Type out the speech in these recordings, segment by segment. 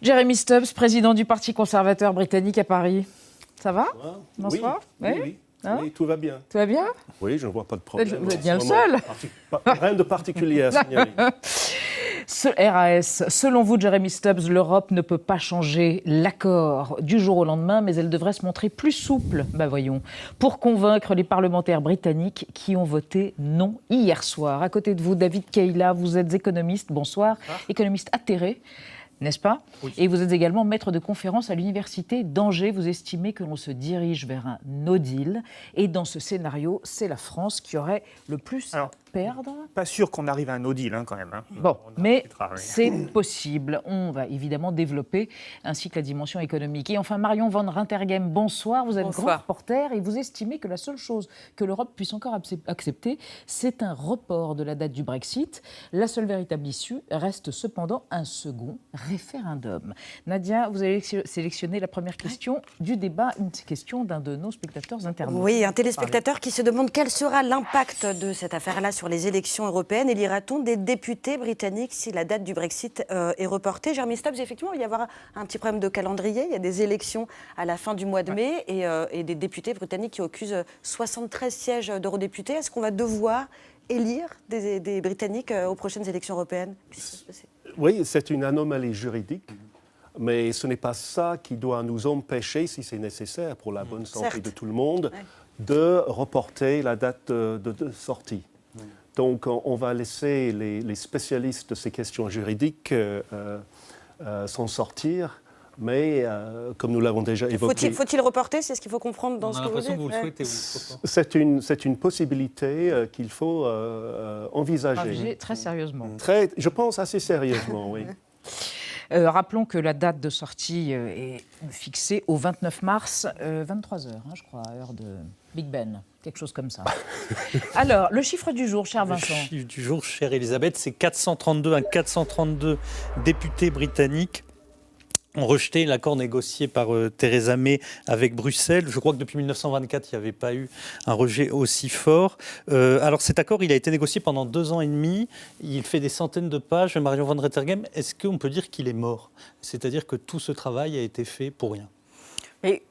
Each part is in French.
Jeremy Stubbs, président du Parti conservateur britannique à Paris. Ça va? Bonsoir. Oui, oui. Hein? Oui, tout va bien. Tout va bien? Oui, je ne vois pas de problème. Vous êtes bien le seul. Rien de particulier à signaler. RAS, selon vous, Jeremy Stubbs, l'Europe ne peut pas changer l'accord du jour au lendemain, mais elle devrait se montrer plus souple, voyons, pour convaincre les parlementaires britanniques qui ont voté non hier soir. À côté de vous, David Kayla, vous êtes économiste, bonsoir, économiste atterré. N'est-ce pas? Oui. Et vous êtes également maître de conférence à l'université d'Angers. Vous estimez que l'on se dirige vers un no deal. Et dans ce scénario, c'est la France qui aurait le plus à perdre. Pas sûr qu'on arrive à un no deal quand même. Bon, mais c'est possible. On va évidemment développer ainsi que la dimension économique. Et enfin, Marion Van Rintergem, bonsoir. Vous êtes grand reporter et vous estimez que la seule chose que l'Europe puisse encore accepter, c'est un report de la date du Brexit. La seule véritable issue reste cependant un second référendum. Nadia, vous avez sélectionné la première question du débat, une question d'un de nos spectateurs internautes. Oui, un téléspectateur qui se demande quel sera l'impact de cette affaire-là sur les élections européennes. Élira-t-on des députés britanniques si la date du Brexit est reportée? Jeremy Stubbs, effectivement, il va y avoir un petit problème de calendrier. Il y a des élections à la fin du mois de mai et des députés britanniques qui accusent 73 sièges d'eurodéputés. Est-ce qu'on va devoir élire des Britanniques aux prochaines élections européennes? Oui, c'est une anomalie juridique, mais ce n'est pas ça qui doit nous empêcher, si c'est nécessaire pour la bonne santé de tout le monde, de reporter la date de sortie. Donc on va laisser les spécialistes de ces questions juridiques s'en sortir. Mais comme nous l'avons déjà évoqué... Faut-il reporter? C'est ce qu'il faut comprendre dans ce que vous dites. Vous le souhaitez, c'est une possibilité qu'il faut envisager. Très sérieusement. Je pense assez sérieusement, oui. Rappelons que la date de sortie est fixée au 29 mars, 23h, je crois, à l'heure de Big Ben. Quelque chose comme ça. Alors, le chiffre du jour, cher Vincent. Le chiffre du jour, chère Elisabeth, c'est 432. 432 députés britanniques ont rejeté l'accord négocié par Theresa May avec Bruxelles. Je crois que depuis 1924, il n'y avait pas eu un rejet aussi fort. Alors cet accord, il a été négocié pendant 2 ans et demi. Il fait des centaines de pages. Marion Van Rintergem, est-ce qu'on peut dire qu'il est mort? C'est-à-dire que tout ce travail a été fait pour rien? Mais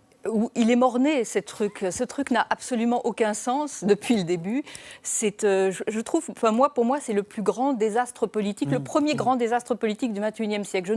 il est mort-né, ce truc. Ce truc n'a absolument aucun sens depuis le début. Je trouve, pour moi, c'est le plus grand désastre politique, le premier grand désastre politique du XXIe siècle.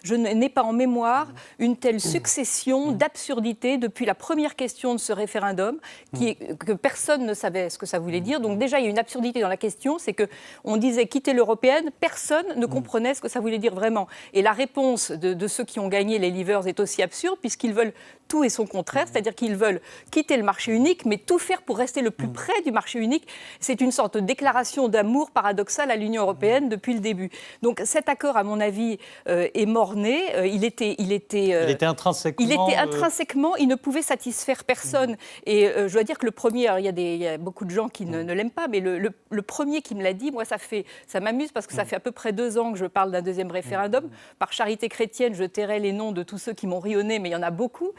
Je n'ai pas en mémoire une telle succession d'absurdités depuis la première question de ce référendum, que personne ne savait ce que ça voulait dire. Donc déjà, il y a une absurdité dans la question, c'est qu'on disait quitter l'européenne, personne ne comprenait ce que ça voulait dire vraiment. Et la réponse de ceux qui ont gagné les Leavers est aussi absurde, puisqu'ils veulent tout et son contraire, c'est-à-dire qu'ils veulent quitter le marché unique, mais tout faire pour rester le plus près du marché unique. C'est une sorte de déclaration d'amour paradoxale à l'Union européenne depuis le début. Donc cet accord, à mon avis, est mort-né. Il était intrinsèquement, il ne pouvait satisfaire personne. Et je dois dire que le premier, alors, il y a beaucoup de gens qui ne l'aiment pas, mais le premier qui me l'a dit, moi, ça m'amuse parce que ça fait à peu près 2 ans que je parle d'un deuxième référendum. Par charité chrétienne, je tairai les noms de tous ceux qui m'ont rionné, mais il y en a beaucoup.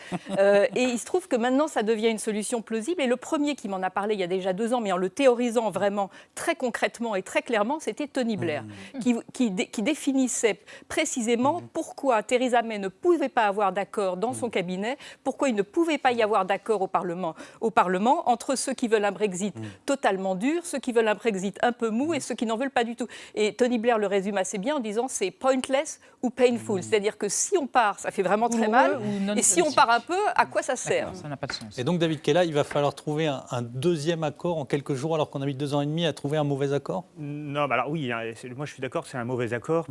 Et il se trouve que maintenant, ça devient une solution plausible. Et le premier qui m'en a parlé il y a déjà 2 ans, mais en le théorisant vraiment très concrètement et très clairement, c'était Tony Blair, qui définissait précisément pourquoi Theresa May ne pouvait pas avoir d'accord dans son cabinet, pourquoi il ne pouvait pas y avoir d'accord au Parlement entre ceux qui veulent un Brexit totalement dur, ceux qui veulent un Brexit un peu mou et ceux qui n'en veulent pas du tout. Et Tony Blair le résume assez bien en disant c'est pointless ou painful. C'est-à-dire que si on part, ça fait vraiment très mal. Et si on part un peu, à quoi ça sert? Ça n'a pas de sens. Et donc, David Kayla, il va falloir trouver un deuxième accord en quelques jours, alors qu'on a mis 2 ans et demi à trouver un mauvais accord? Non, alors oui, moi je suis d'accord, c'est un mauvais accord,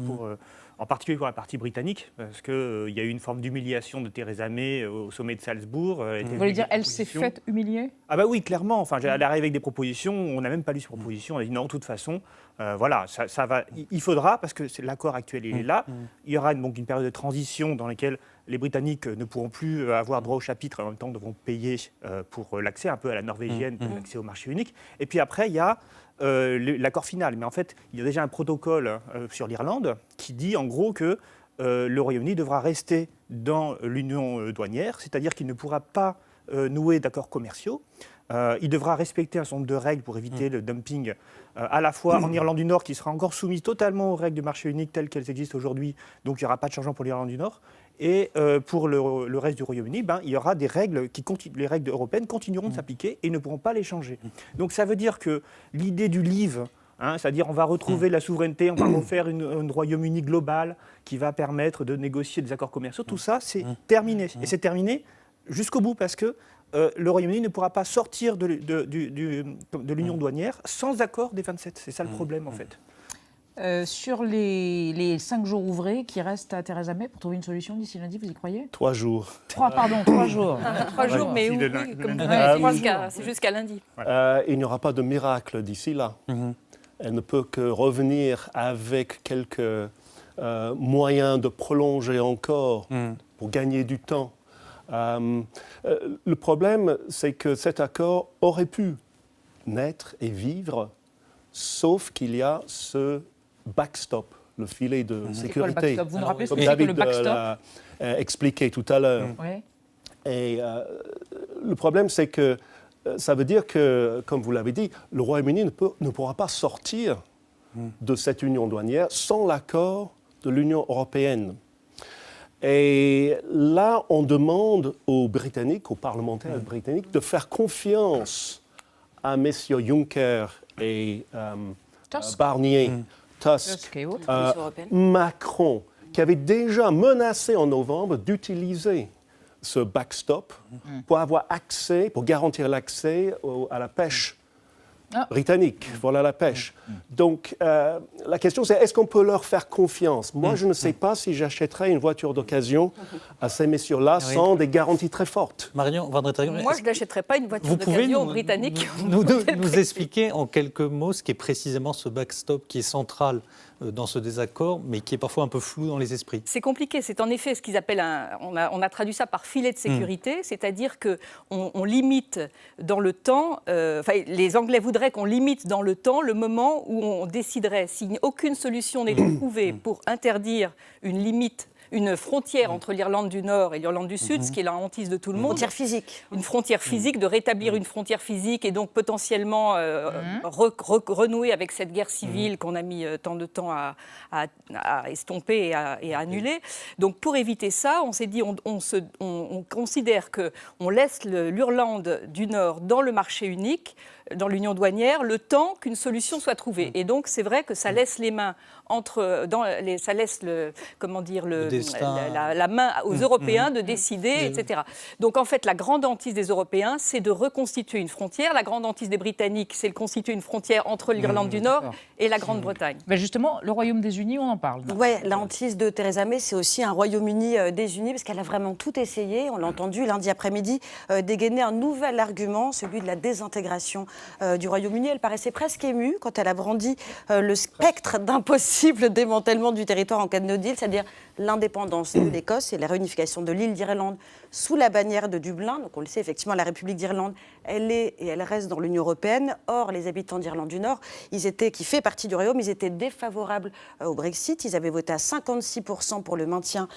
en particulier pour la partie britannique, parce qu'il y a eu une forme d'humiliation de Theresa May au sommet de Salzbourg. Vous voulez dire, elle s'est faite humilier? Ah bah oui, clairement. Enfin, elle arrive avec des propositions, on n'a même pas lu ces propositions, on a dit non, de toute façon, voilà, ça va. Il faudra, parce que l'accord actuel il est là, il y aura donc une période de transition dans laquelle les Britanniques ne pourront plus avoir droit au chapitre et en même temps devront payer pour l'accès, un peu à la norvégienne, pour l'accès au marché unique. Et puis après, il y a l'accord final. Mais en fait, il y a déjà un protocole sur l'Irlande qui dit en gros que le Royaume-Uni devra rester dans l'union douanière, c'est-à-dire qu'il ne pourra pas nouer d'accords commerciaux Il devra respecter un certain nombre de règles pour éviter le dumping, à la fois en Irlande du Nord, qui sera encore soumise totalement aux règles du marché unique telles qu'elles existent aujourd'hui, donc il n'y aura pas de changement pour l'Irlande du Nord. Et pour le reste du Royaume-Uni, il y aura des règles les règles européennes continueront de s'appliquer et ne pourront pas les changer. Donc ça veut dire que l'idée du leave, c'est-à-dire on va retrouver la souveraineté, on va refaire une Royaume-Uni global qui va permettre de négocier des accords commerciaux, tout ça c'est terminé. Et c'est terminé jusqu'au bout parce que le Royaume-Uni ne pourra pas sortir de l'union douanière sans accord des 27. C'est ça le problème en fait. Sur les 5 jours ouvrés qui restent à Theresa May pour trouver une solution d'ici lundi, vous y croyez? 3 jours. 3 jours. 3 jours, mais Si, oui, le- comme le- vous dites, c'est jusqu'à lundi. Il n'y aura pas de miracle d'ici là. Elle ne peut que revenir avec quelques moyens de prolonger encore pour gagner du temps. Le problème, c'est que cet accord aurait pu naître et vivre, sauf qu'il y a ce backstop, le filet de C'est quoi le sécurité. backstop? Vous nous rappelez ce Comme que c'est que le David backstop? l'a expliqué tout à l'heure. Ouais. Et le problème, c'est que ça veut dire que, comme vous l'avez dit, le Royaume-Uni ne pourra pas sortir de cette union douanière sans l'accord de l'Union européenne. Et là, on demande aux Britanniques, aux parlementaires britanniques, de faire confiance à messieurs Juncker et Tusk. Barnier, Tusk, Tusk et autres. Commission européenne. Macron, qui avait déjà menacé en novembre d'utiliser ce backstop pour avoir accès, pour garantir l'accès à la pêche britannique. Voilà la pêche. Donc, la question, c'est est-ce qu'on peut leur faire confiance? Moi, je ne sais pas si j'achèterais une voiture d'occasion à ces messieurs-là sans des garanties très fortes. Marion Van Dreterium, Moi, je n'achèterais pas une voiture vous pouvez d'occasion nous, britannique. nous expliquer en quelques mots ce qu'est précisément ce backstop qui est central dans ce désaccord, mais qui est parfois un peu flou dans les esprits? C'est compliqué. C'est en effet ce qu'ils appellent on a traduit ça par filet de sécurité, c'est-à-dire que on limite dans le temps. Les Anglais voudraient qu'on limite dans le temps le moment où on déciderait, si aucune solution n'est trouvée pour interdire une frontière entre l'Irlande du Nord et l'Irlande du Sud, ce qui est la hantise de tout le monde. Frontière physique. Une frontière physique, de rétablir une frontière physique et donc potentiellement renouer avec cette guerre civile qu'on a mis tant de temps à estomper et à annuler. Donc pour éviter ça, on s'est dit, on considère qu'on laisse l'Irlande du Nord dans le marché unique, dans l'union douanière, le temps qu'une solution soit trouvée. Et donc c'est vrai que ça laisse les mains ça laisse la main aux Européens de décider, etc. Donc en fait, la grande hantise des Européens, c'est de reconstituer une frontière. La grande hantise des Britanniques, c'est de constituer une frontière entre l'Irlande du Nord et la Grande-Bretagne. Ben justement, le Royaume des Unis, on en parle. Oui, la hantise de Theresa May, c'est aussi un Royaume-Uni désuni, parce qu'elle a vraiment tout essayé. On l'a entendu lundi après-midi dégainer un nouvel argument, celui de la désintégration du Royaume-Uni. Elle paraissait presque émue quand elle a brandi le spectre d'impossible démantèlement du territoire en cas de no deal, c'est-à-dire l'indépendance de l'Écosse et la réunification de l'île d'Irlande sous la bannière de Dublin. Donc on le sait, effectivement, la République d'Irlande, elle est et elle reste dans l'Union européenne. Or, les habitants d'Irlande du Nord, qui fait partie du Royaume, ils étaient défavorables au Brexit. Ils avaient voté à 56% pour le maintien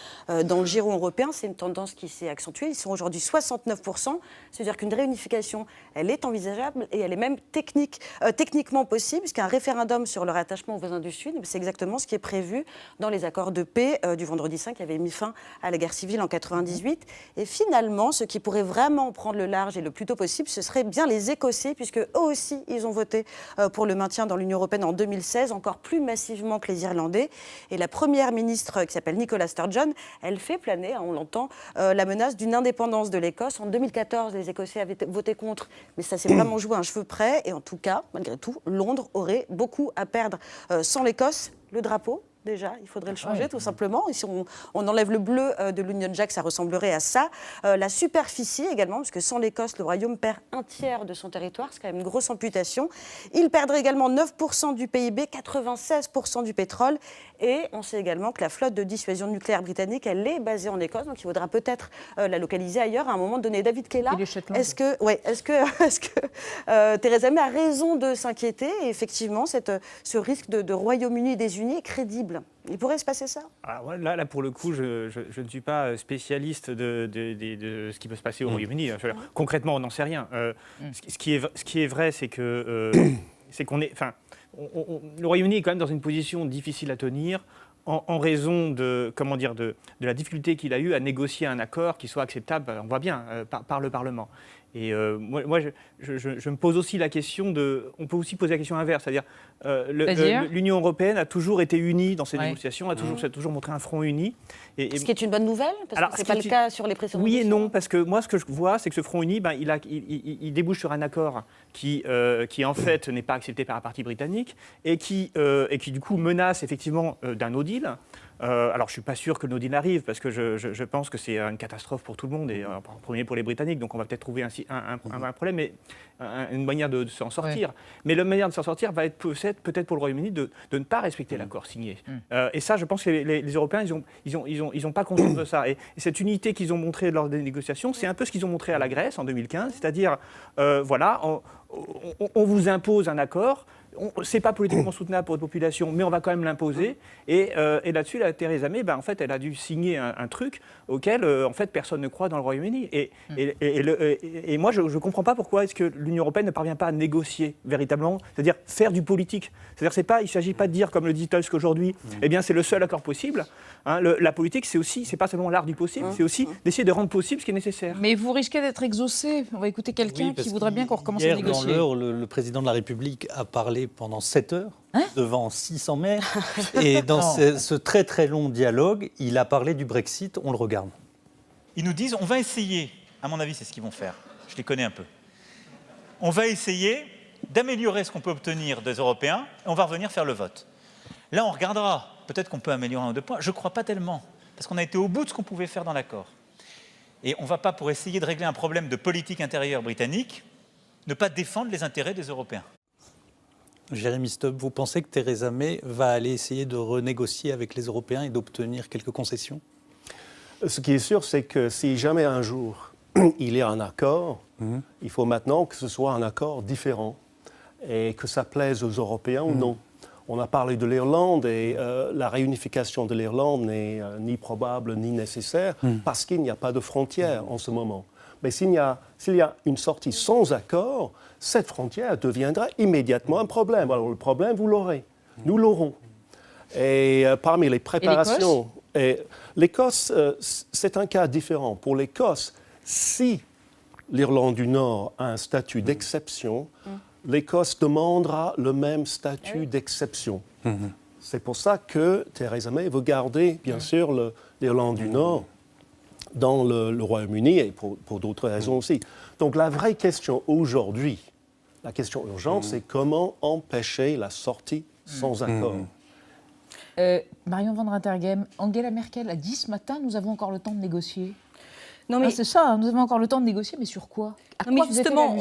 dans le giron européen. C'est une tendance qui s'est accentuée. Ils sont aujourd'hui 69%. C'est-à-dire qu'une réunification, elle est envisageable et elle est même techniquement possible, puisqu'un référendum sur le rattachement aux voisins du Sud, c'est exactement ce qui est prévu dans les accords de paix du vendredi 5 qui avait mis fin à la guerre civile en 98. Et finalement, ce qui pourrait vraiment prendre le large et le plus tôt possible, ce serait bien les Écossais, puisque eux aussi, ils ont voté pour le maintien dans l'Union européenne en 2016, encore plus massivement que les Irlandais. Et la première ministre, qui s'appelle Nicola Sturgeon, elle fait planer, on l'entend, la menace d'une indépendance de l'Écosse. En 2014, les Écossais avaient voté contre, mais ça s'est vraiment joué à un cheveu près. Et en tout cas, malgré tout, Londres aurait beaucoup à perdre sans l'Écosse. Le drapeau, déjà, il faudrait le changer tout simplement. Et si on enlève le bleu de l'Union Jack, ça ressemblerait à ça. La superficie également, parce que sans l'Écosse, le Royaume perd un tiers de son territoire. C'est quand même une grosse amputation. Il perdrait également 9% du PIB, 96% du pétrole Et on sait également que la flotte de dissuasion nucléaire britannique, elle est basée en Écosse, donc il faudra peut-être la localiser ailleurs à un moment donné. David Kella, est-ce que Theresa May a raison de s'inquiéter? Et effectivement, ce risque de Royaume-Uni et des Unis est crédible. Il pourrait se passer ça? Alors, là, pour le coup, je ne suis pas spécialiste de ce qui peut se passer au Royaume-Uni. Concrètement, on n'en sait rien. Ce qui est vrai, c'est que le Royaume-Uni est quand même dans une position difficile à tenir en raison de la difficulté qu'il a eue à négocier un accord qui soit acceptable, on voit bien, par le Parlement. Et moi je me pose aussi la question on peut aussi poser la question inverse, c'est-à-dire l'Union européenne a toujours été unie dans ses négociations, a toujours montré un front uni. Ce qui est une bonne nouvelle, parce que ce n'est pas le cas sur les précédentes Oui et non, parce que moi ce que je vois, c'est que ce front uni, il débouche sur un accord qui en fait n'est pas accepté par la partie britannique et qui du coup menace effectivement d'un no deal. Alors, je ne suis pas sûr que le no deal arrive, parce que je pense que c'est une catastrophe pour tout le monde, et en premier pour les Britanniques, donc on va peut-être trouver un problème, mais une manière de s'en sortir. Ouais. Mais la manière de s'en sortir va être peut-être pour le Royaume-Uni de ne pas respecter l'accord signé. Et ça, je pense que les Européens, ils ont pas conscience de ça. Et cette unité qu'ils ont montrée lors des négociations, c'est un peu ce qu'ils ont montré à la Grèce en 2015, c'est-à-dire, on vous impose un accord. Ce n'est pas politiquement soutenable pour votre population, mais on va quand même l'imposer. Et là-dessus, Theresa May, en fait, elle a dû signer un truc auquel, en fait, personne ne croit dans le Royaume-Uni. Et moi, je ne comprends pas pourquoi est-ce que l'Union européenne ne parvient pas à négocier véritablement, c'est-à-dire faire du politique. C'est-à-dire, il ne s'agit pas de dire, comme le dit Tusk aujourd'hui, eh bien, c'est le seul accord possible. Hein, la politique, c'est pas seulement l'art du possible, c'est aussi d'essayer de rendre possible ce qui est nécessaire. Mais vous risquez d'être exaucé. On va écouter quelqu'un qui voudrait bien qu'on recommence à négocier. Dans l'heure, le président de la République a parlé pendant 7 heures, devant 600 maires. Et dans ce très très long dialogue, il a parlé du Brexit. On le regarde. Ils nous disent, on va essayer, à mon avis c'est ce qu'ils vont faire, je les connais un peu, on va essayer d'améliorer ce qu'on peut obtenir des Européens et on va revenir faire le vote. Là on regardera, peut-être qu'on peut améliorer 1 ou 2 points, je ne crois pas tellement, parce qu'on a été au bout de ce qu'on pouvait faire dans l'accord. Et on ne va pas, pour essayer de régler un problème de politique intérieure britannique, ne pas défendre les intérêts des Européens. Jérémy Stubbs, vous pensez que Theresa May va aller essayer de renégocier avec les Européens et d'obtenir quelques concessions? Ce qui est sûr, c'est que si jamais un jour il y a un accord, il faut maintenant que ce soit un accord différent et que ça plaise aux Européens ou non. On a parlé de l'Irlande et la réunification de l'Irlande n'est ni probable ni nécessaire parce qu'il n'y a pas de frontière en ce moment. Mais s'il y a une sortie sans accord, cette frontière deviendra immédiatement un problème. Alors le problème, vous l'aurez. Nous l'aurons. Et parmi les préparations... L'Écosse, c'est un cas différent. Pour l'Écosse, si l'Irlande du Nord a un statut d'exception, l'Écosse demandera le même statut d'exception. C'est pour ça que Theresa May veut garder, bien sûr, l'Irlande du Nord dans le Royaume-Uni et pour d'autres raisons aussi. Donc la vraie question aujourd'hui, la question urgente, c'est comment empêcher la sortie sans accord. Marion Van Rintergem, Angela Merkel a dit ce matin, nous avons encore le temps de négocier. Non, mais c'est ça, nous avons encore le temps de négocier, mais sur quoi? Non, mais justement,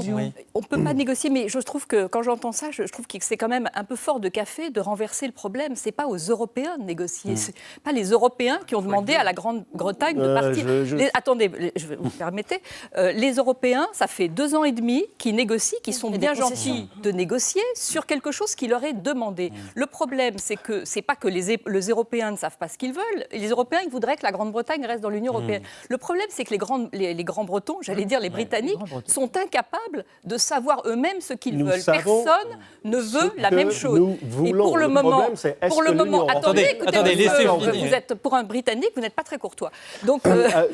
on ne peut pas négocier, mais je trouve que quand j'entends ça, je trouve que c'est quand même un peu fort de café de renverser le problème. Ce n'est pas aux Européens de négocier. Ce n'est pas les Européens qui ont demandé à la Grande-Bretagne de partir. Attendez, vous me permettez. Les Européens, ça fait 2 ans et demi qu'ils négocient, qu'ils sont bien gentils de négocier sur quelque chose qui leur est demandé. Le problème, c'est que ce n'est pas que les Européens ne savent pas ce qu'ils veulent. Les Européens, ils voudraient que la Grande-Bretagne reste dans l'Union européenne. Le problème, c'est que les Grands-Bretons, j'allais dire les Britanniques, sont incapables de savoir eux-mêmes ce qu'ils veulent. Personne ne veut la même chose. Et pour le moment, attendez, vous êtes pour un Britannique, vous n'êtes pas très courtois. Donc,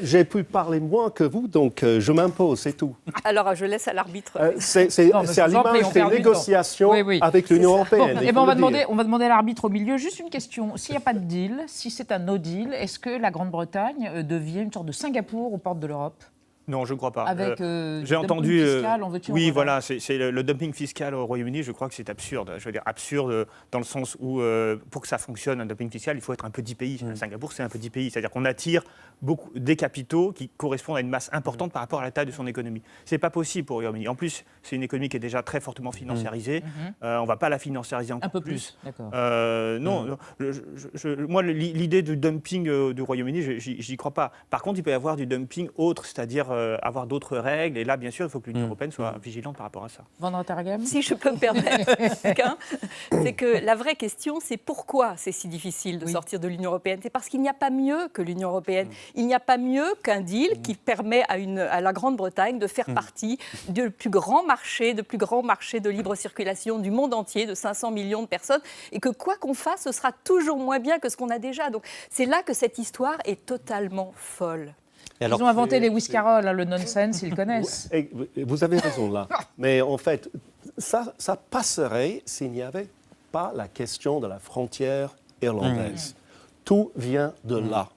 j'ai pu parler moins que vous, donc je m'impose, c'est tout. Alors, je laisse à l'arbitre. C'est à l'image des négociations avec l'Union européenne. On va demander à l'arbitre au milieu juste une question. S'il n'y a pas de deal, si c'est un no deal, est-ce que la Grande-Bretagne devient une sorte de Singapour aux portes de l'Europe? Non, je ne crois pas. Avec j'ai entendu. fiscal, on veut-tu, oui, on voilà, c'est le dumping fiscal au Royaume-Uni. Je crois que c'est absurde. Je veux dire absurde dans le sens où pour que ça fonctionne, un dumping fiscal, il faut être un petit pays. Singapour, c'est un petit pays, c'est-à-dire qu'on attire des capitaux qui correspondent à une masse importante par rapport à la taille de son économie. C'est pas possible pour le Royaume-Uni. En plus, c'est une économie qui est déjà très fortement financiarisée. On va pas la financiariser encore un peu plus. D'accord. Non, moi, l'idée du dumping du Royaume-Uni, j'y crois pas. Par contre, il peut y avoir du dumping autre, c'est-à-dire avoir d'autres règles. Et là, bien sûr, il faut que l'Union européenne soit vigilante par rapport à ça. Vandra Targam ? Si je peux me permettre, c'est que la vraie question, c'est pourquoi c'est si difficile de sortir de l'Union européenne. C'est parce qu'il n'y a pas mieux que l'Union européenne. Il n'y a pas mieux qu'un deal qui permet à la Grande-Bretagne de faire partie du plus grand marché de libre circulation du monde entier, de 500 millions de personnes, et que quoi qu'on fasse, ce sera toujours moins bien que ce qu'on a déjà. Donc c'est là que cette histoire est totalement folle. Ils ont inventé les whiscarols, le nonsense, ils connaissent. Vous avez raison là. Mais en fait, ça passerait s'il n'y avait pas la question de la frontière irlandaise. Tout vient de là.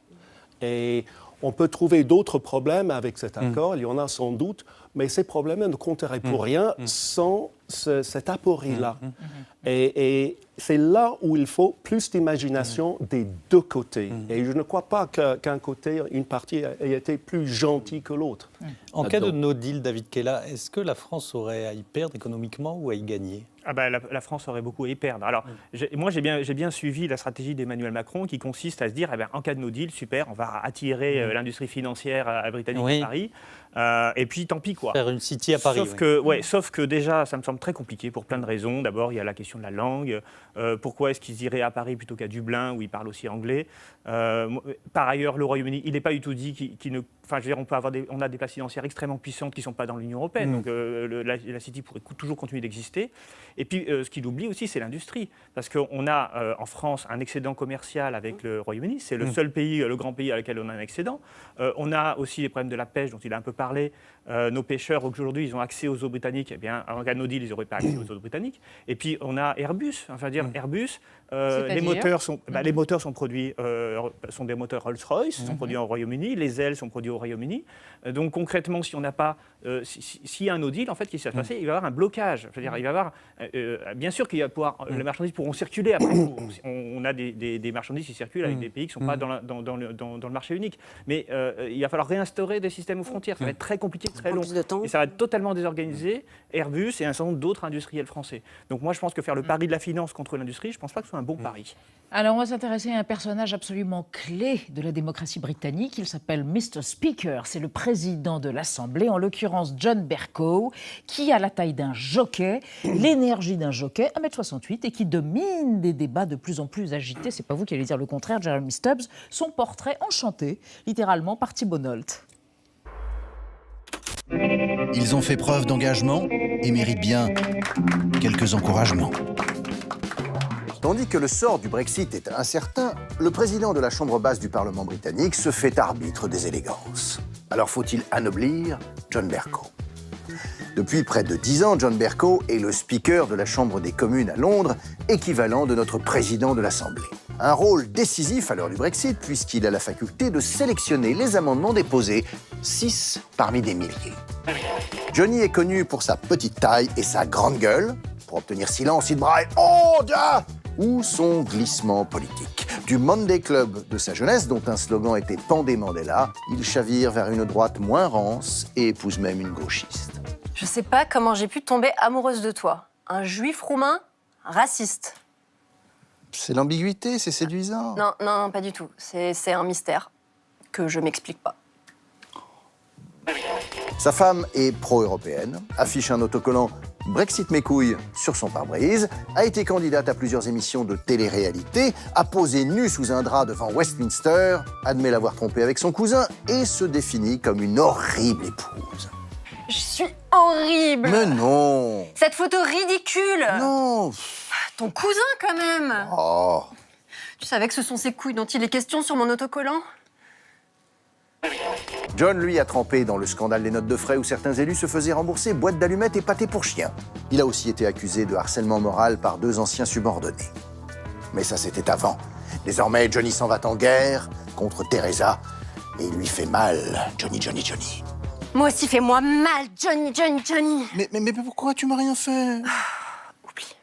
Et on peut trouver d'autres problèmes avec cet accord, il y en a sans doute, mais ces problèmes ne compteraient pour rien sans cet aporie-là. Et c'est là où il faut plus d'imagination des deux côtés. Et je ne crois pas qu'un côté, une partie, ait été plus gentil que l'autre. En cas de no deal, David Kella, est-ce que la France aurait à y perdre économiquement ou à y gagner ? La France aurait beaucoup à y perdre. Alors, moi, j'ai bien suivi la stratégie d'Emmanuel Macron qui consiste à se dire, en cas de no deal, super, on va attirer l'industrie financière britannique à Paris. Et puis, tant pis, quoi. Faire une city à Paris. Sauf que déjà, ça me semble très compliqué pour plein de raisons. D'abord, il y a la question de la langue. Pourquoi est-ce qu'ils iraient à Paris plutôt qu'à Dublin, où ils parlent aussi anglais ? Par ailleurs, le Royaume-Uni, il n'est pas du tout dit qu'il ne... Enfin, je veux dire, on a des places financières extrêmement puissantes qui ne sont pas dans l'Union européenne. Donc, la City pourrait toujours continuer d'exister. Et puis, ce qu'il oublie aussi, c'est l'industrie. Parce qu'on a en France un excédent commercial avec le Royaume-Uni. C'est le seul pays, le grand pays avec lequel on a un excédent. On a aussi les problèmes de la pêche, dont il a un peu parlé. Nos pêcheurs, aujourd'hui, ils ont accès aux eaux britanniques. Eh bien, en cas de no deal, ils n'auraient pas accès aux eaux britanniques. Et puis, on a Airbus. Enfin, Airbus, les moteurs sont produits, sont des moteurs Rolls-Royce, sont produits au Royaume-Uni. Les ailes sont produites au Royaume-Uni. Donc, concrètement, si on n'a pas... s'il y a un no deal, en fait, qu'est-ce qui va se passer ? Il va y avoir un blocage. Je veux dire, il va y avoir... bien sûr qu'il va pouvoir... les marchandises pourront circuler après. On a des marchandises qui circulent avec des pays qui ne sont pas dans le marché unique. Mais il va falloir réinstaurer des systèmes aux frontières. Ça va être très compliqué, très long. Et ça va être totalement désorganisé. Airbus et un certain nombre d'autres industriels français. Donc moi, je pense que faire le pari de la finance contre l'industrie, je ne pense pas que ce soit un bon pari. Alors, on va s'intéresser à un personnage absolument clé de la démocratie britannique. Il s'appelle Mr. Speaker. C'est le président de l'Assemblée, en l'occurrence John Bercow, qui a la taille d'un jockey, l'énergie d'un jockey, 1m68, et qui domine des débats de plus en plus agités. C'est pas vous qui allez dire le contraire, Jeremy Stubbs. Son portrait enchanté, littéralement par Thibault Nolte. Ils ont fait preuve d'engagement et méritent bien quelques encouragements. Tandis que le sort du Brexit est incertain, le président de la Chambre basse du Parlement britannique se fait arbitre des élégances. Alors faut-il anoblir John Bercow ? Depuis près de 10 ans, John Bercow est le speaker de la Chambre des communes à Londres, équivalent de notre président de l'Assemblée. Un rôle décisif à l'heure du Brexit, puisqu'il a la faculté de sélectionner les amendements déposés, 6 parmi des milliers. Johnny est connu pour sa petite taille et sa grande gueule. Pour obtenir silence, il braille « Oh, Dieu !» ou son glissement politique. Du Monday Club de sa jeunesse, dont un slogan était « Pendez Mandela », il chavire vers une droite moins rance et épouse même une gauchiste. Je sais pas comment j'ai pu tomber amoureuse de toi. Un juif roumain raciste. C'est l'ambiguïté, c'est séduisant. Non, pas du tout. C'est un mystère que je m'explique pas. Sa femme est pro-européenne, affiche un autocollant « Brexit mes couilles » sur son pare-brise, a été candidate à plusieurs émissions de télé-réalité, a posé nue sous un drap devant Westminster, admet l'avoir trompé avec son cousin et se définit comme une horrible épouse. Je suis horrible. Mais non. Cette photo ridicule. Non. Ton cousin, quand même. Oh. Tu savais que ce sont ces couilles dont il est question sur mon autocollant ? John, lui, a trempé dans le scandale des notes de frais où certains élus se faisaient rembourser boîtes d'allumettes et pâtés pour chiens. Il a aussi été accusé de harcèlement moral par 2 anciens subordonnés. Mais ça, c'était avant. Désormais, Johnny s'en va en guerre contre Teresa et il lui fait mal, Johnny. Moi aussi, fais-moi mal, Johnny, Johnny, Johnny. Mais pourquoi tu m'as rien fait? Oublie.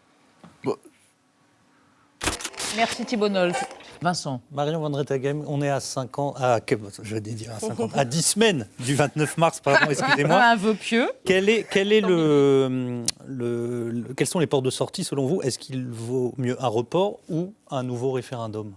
Merci Thibault Nolte. Vincent. Marion Van Rettegem, on est à 5 ans, je vais dire à 50, à 10 semaines du 29 mars, pardon, excusez-moi. Un vœu pieux. Quels sont les ports de sortie selon vous? Est-ce qu'il vaut mieux un report ou un nouveau référendum?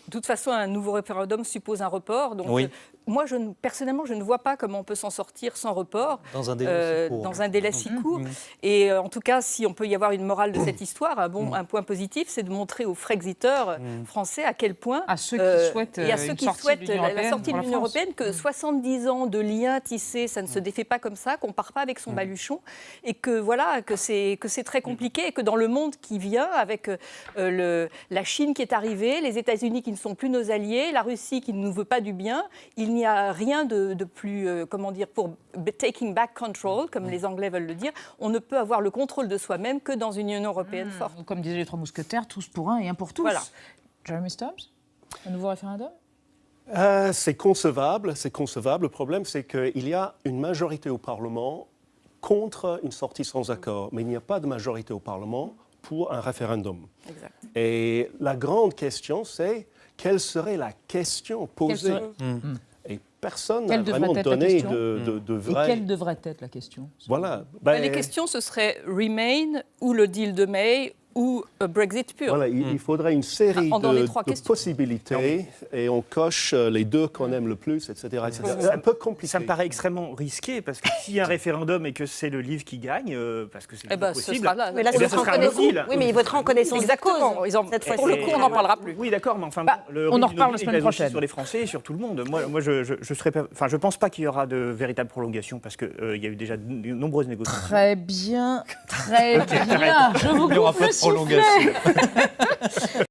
De toute façon, un nouveau référendum suppose un report. Donc, Oui. moi, personnellement, je ne vois pas comment on peut s'en sortir sans report. Dans un délai si court. Dans un délai si court. Et en tout cas, si on peut y avoir une morale de cette histoire, un point positif, c'est de montrer aux Frexiteurs français à quel point... À ceux qui souhaitent, et à ceux qui souhaitent la sortie de l'Union européenne, que 70 ans de liens tissés, ça ne se défait pas comme ça, qu'on ne part pas avec son baluchon, et que, voilà, que c'est très compliqué, et que dans le monde qui vient, avec la Chine qui est arrivée, les États-Unis qui ne sont plus nos alliés, la Russie qui ne nous veut pas du bien, il n'y a rien de plus, pour taking back control, comme les Anglais veulent le dire. On ne peut avoir le contrôle de soi-même que dans une Union européenne forte. Comme disaient les trois mousquetaires, tous pour un et un pour tous. Voilà. Jeremy Stubbs, un nouveau référendum? C'est concevable. Le problème, c'est qu'il y a une majorité au Parlement contre une sortie sans accord, mais il n'y a pas de majorité au Parlement pour un référendum. Exact. Et la grande question, c'est quelle serait la question posée? Et personne n'a vraiment donné de vrai... Et quelle devrait être la question? Voilà. Les questions, ce serait Remain ou le deal de May ou Brexit pur. Voilà, il faudrait une série de possibilités et on coche les deux qu'on aime le plus, etc. C'est un peu compliqué. Ça me paraît extrêmement risqué parce que s'il y a un référendum et que c'est le livre qui gagne, parce que c'est possible. Ce sera là. Mais là, ce sera un deal. Oui, mais il votera en connaissance de cause. Cette fois, pour le coup, on n'en parlera plus. Oui, d'accord, mais enfin, on en reparle la semaine prochaine. Sur les Français et sur tout le monde. Moi, je pense pas qu'il y aura de véritable prolongation parce qu'il y a eu déjà de nombreuses négociations. Très bien, très bien. Je vous coupe le soufflet.